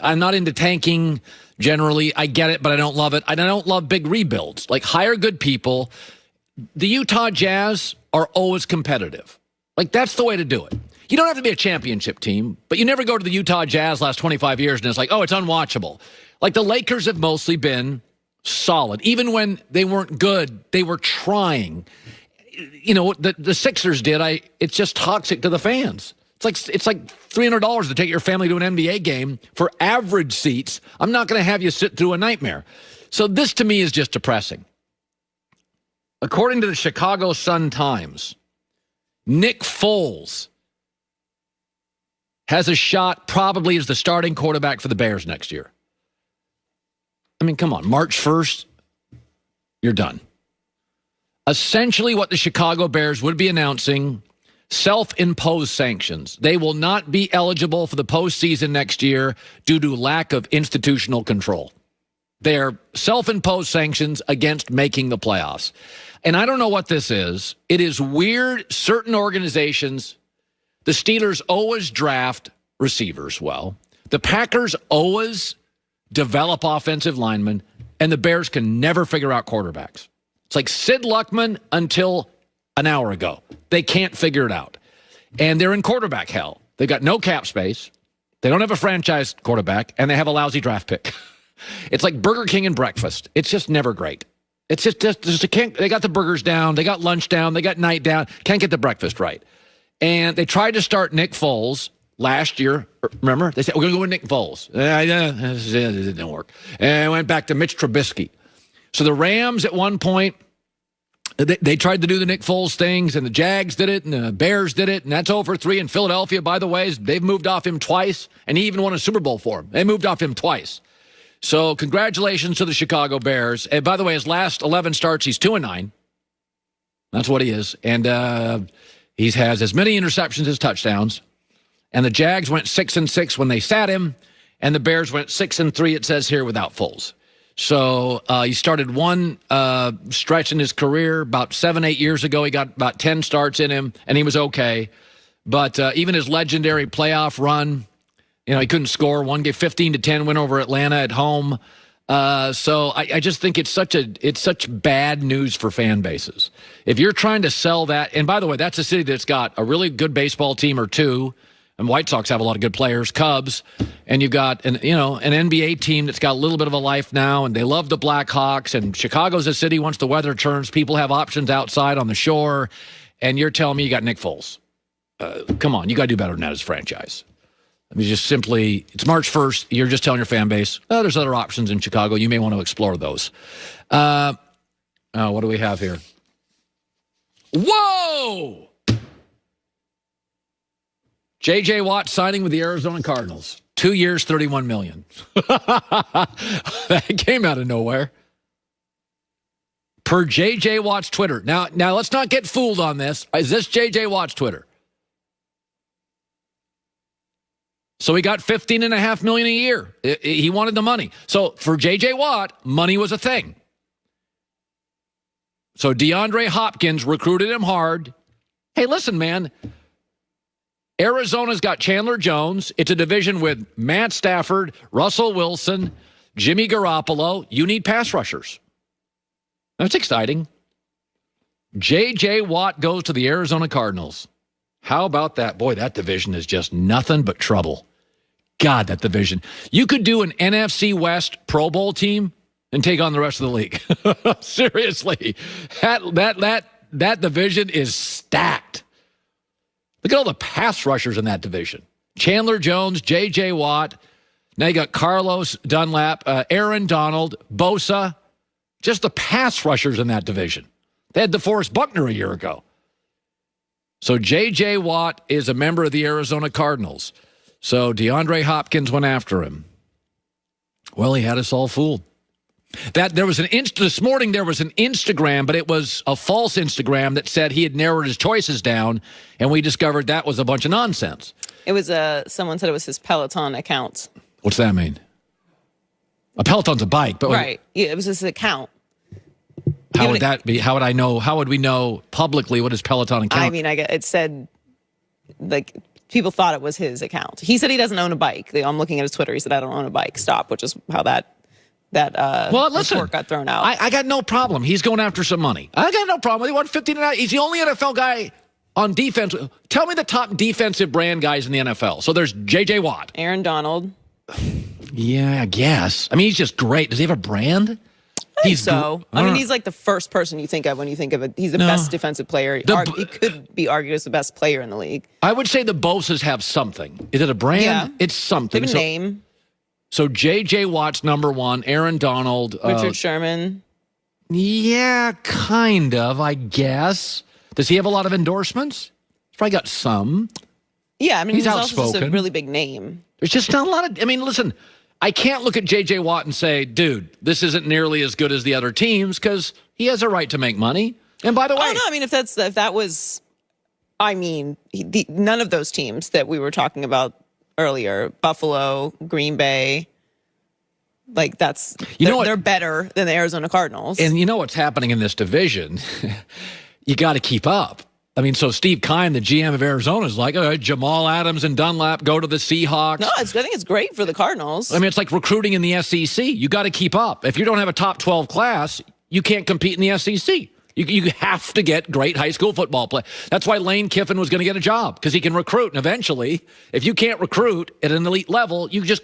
I'm not into tanking generally. I get it, but I don't love it. And I don't love big rebuilds. Like, hire good people. The Utah Jazz are always competitive. Like, that's the way to do it. You don't have to be a championship team, but you never go to the Utah Jazz last 25 years and it's like, oh, it's unwatchable. Like, the Lakers have mostly been solid. Even when they weren't good, they were trying. You know, what the Sixers did, it's just toxic to the fans. It's like $300 to take your family to an NBA game for average seats. I'm not going to have you sit through a nightmare. So this, to me, is just depressing. According to the Chicago Sun-Times, Nick Foles has a shot probably as the starting quarterback for the Bears next year. I mean, come on, March 1st, you're done. Essentially what the Chicago Bears would be announcing, self-imposed sanctions. They will not be eligible for the postseason next year due to lack of institutional control. They're self-imposed sanctions against making the playoffs. And I don't know what this is. It is weird. Certain organizations, the Steelers always draft receivers well. The Packers always develop offensive linemen, and the Bears can never figure out quarterbacks. It's like Sid Luckman until an hour ago. They can't figure it out. And they're in quarterback hell. They got no cap space. They don't have a franchise quarterback, and they have a lousy draft pick. It's like Burger King and breakfast. It's just never great. It's just they got the burgers down, they got lunch down, they got night down, can't get the breakfast right. And they tried to start Nick Foles last year. Remember? They said, we're going to go with Nick Foles. It didn't work. And went back to Mitch Trubisky. So the Rams at one point, they tried to do the Nick Foles things, and the Jags did it, and the Bears did it, and that's 0-3. And Philadelphia, by the way, they've moved off him twice, and he even won a Super Bowl for him. They moved off him twice. So congratulations to the Chicago Bears. And by the way, his last 11 starts, he's 2-9. That's what he is. And he has as many interceptions as touchdowns. And the Jags went 6-6 when they sat him, and the Bears went 6-3, it says here, without Foles. So he started one stretch in his career about 7-8 years ago. He got about 10 starts in him, and he was okay. But even his legendary playoff run, you know, he couldn't score. One game, 15-10 win over Atlanta at home. So I just think it's such bad news for fan bases. If you're trying to sell that, and by the way, that's a city that's got a really good baseball team or two, and White Sox have a lot of good players, Cubs, and you've got an NBA team that's got a little bit of a life now, and they love the Blackhawks, and Chicago's a city, once the weather turns, people have options outside on the shore, and you're telling me you got Nick Foles. Come on, you got to do better than that as a franchise. I mean, just simply, it's March 1st. You're just telling your fan base, oh, there's other options in Chicago. You may want to explore those. What do we have here? Whoa! J.J. Watt signing with the Arizona Cardinals. 2 years, $31 million. That came out of nowhere. Per J.J. Watt's Twitter. Now, let's not get fooled on this. Is this J.J. Watt's Twitter? So he got $15.5 million a year. He wanted the money. So for J.J. Watt, money was a thing. So DeAndre Hopkins recruited him hard. Hey, listen, man. Arizona's got Chandler Jones. It's a division with Matt Stafford, Russell Wilson, Jimmy Garoppolo. You need pass rushers. That's exciting. J.J. Watt goes to the Arizona Cardinals. How about that? Boy, that division is just nothing but trouble. God, that division. You could do an NFC West Pro Bowl team and take on the rest of the league. Seriously. That division is stacked. Look at all the pass rushers in that division. Chandler Jones, J.J. Watt. Now you got Carlos Dunlap, Aaron Donald, Bosa. Just the pass rushers in that division. They had DeForest Buckner a year ago. So J.J. Watt is a member of the Arizona Cardinals. So DeAndre Hopkins went after him. Well, he had us all fooled. This morning there was an Instagram, but it was a false Instagram that said he had narrowed his choices down, and we discovered that was a bunch of nonsense. It was someone said it was his Peloton account. What's that mean? A Peloton's a bike, but right. Yeah, it was his account. How would that be? How would I know? How would we know publicly what his Peloton account? I mean, it said like people thought it was his account. He said he doesn't own a bike. I'm looking at his Twitter. He said, I don't own a bike. Stop, which is how that report got thrown out. I got no problem. He's going after some money. I got no problem. He won 15 and out. He's the only NFL guy on defense. Tell me the top defensive brand guys in the NFL. So there's J.J. Watt. Aaron Donald. Yeah, I guess. I mean, he's just great. Does he have a brand? He's he's like the first person you think of when you think of it. He's the best defensive player. He could be argued as the best player in the league. I would say the Bosa's have something. Is it a brand? Yeah. It's something. They have a name. So J.J. Watt's number one. Aaron Donald. Richard Sherman. Yeah, kind of, I guess. Does he have a lot of endorsements? He's probably got some. Yeah, I mean, he's outspoken. also just a really big name. There's just not a lot of... I mean, listen, I can't look at J.J. Watt and say, dude, this isn't nearly as good as the other teams because he has a right to make money. And by the way... Oh, no, I mean, if that was... I mean, none of those teams that we were talking about earlier, Buffalo, Green Bay... Like they're better than the Arizona Cardinals. And you know what's happening in this division? You got to keep up. I mean, so Steve Keim, the GM of Arizona, is like, all right, Jamal Adams and Dunlap go to the Seahawks. No, I think it's great for the Cardinals. I mean, it's like recruiting in the SEC. You got to keep up. If you don't have a top 12 class, you can't compete in the SEC. You have to get great high school football play. That's why Lane Kiffin was going to get a job, because he can recruit. And eventually, if you can't recruit at an elite level, you just